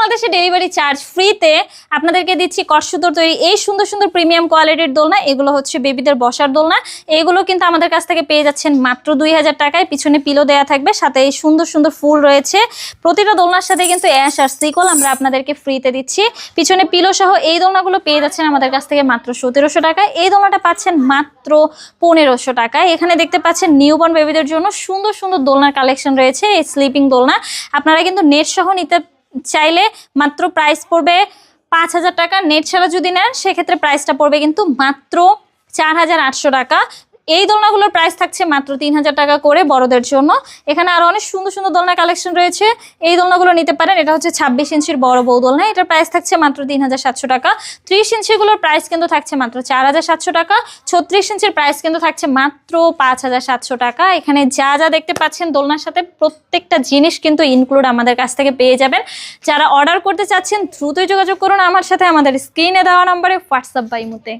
বাংলাদেশে delivery charge ফ্রিতে আপনাদেরকে দিচ্ছি কটসুতোর তৈরি এই সুন্দর সুন্দর প্রিমিয়াম কোয়ালিটির দোলনা। এগুলো হচ্ছে বেবিদের বসার দোলনা। এগুলো কিন্তু আমাদের কাছ থেকে পেয়ে যাচ্ছেন মাত্র 2000 টাকায়। পিছনে পিলো দেওয়া থাকবে, সাথে এই সুন্দর সুন্দর ফুল রয়েছে। প্রতিটা দোলনার সাথে কিন্তু অ্যাশ আর সিকল আমরা আপনাদেরকে ফ্রিতে দিচ্ছি। পিছনে পিলো সহ এই দোলনাগুলো পেয়ে যাচ্ছেন আমাদের কাছ থেকে মাত্র 1700 টাকায়। এই দোলনাটা পাচ্ছেন মাত্র 1500 টাকায়। এখানে দেখতে পাচ্ছেন নিউবর্ন বেবিদের জন্য সুন্দর সুন্দর দোলনার কালেকশন রয়েছে। এই স্লিপিং দোলনা আপনারা কিন্তু নেট সহ নিতে চাইলে মাত্র প্রাইস পড়বে 5000 টাকা। নেট ছাড়া যদি নেন সেক্ষেত্রে প্রাইসটা পড়বে কিন্তু মাত্র 4800 টাকা। এই দোলনাগুলোর প্রাইস থাকছে মাত্র 3000 টাকা করে বড়দের জন্য। এখানে আরো অনেক সুন্দর সুন্দর দোলনা কালেকশন রয়েছে, এই দোলনাগুলো নিতে পারেন। এটা হচ্ছে 26 ইঞ্চির বড় বউ দোলনা, এটার প্রাইস থাকছে মাত্র 3700 টাকা। 30 ইঞ্চিগুলোর প্রাইস কিন্তু থাকছে মাত্র 4700 টাকা। 36 ইঞ্চির প্রাইস কিন্তু থাকছে মাত্র 5700 টাকা। এখানে যা যা দেখতে পাচ্ছেন দোলনার সাথে প্রত্যেকটা জিনিস কিন্তু ইনক্লুড আমাদের কাছ থেকে পেয়ে যাবেন। যারা অর্ডার করতে চাচ্ছেন দ্রুতই যোগাযোগ করুন আমার সাথে, আমাদের স্ক্রিনে দেওয়া নম্বরে হোয়াটসঅ্যাপ বা ইমোতে।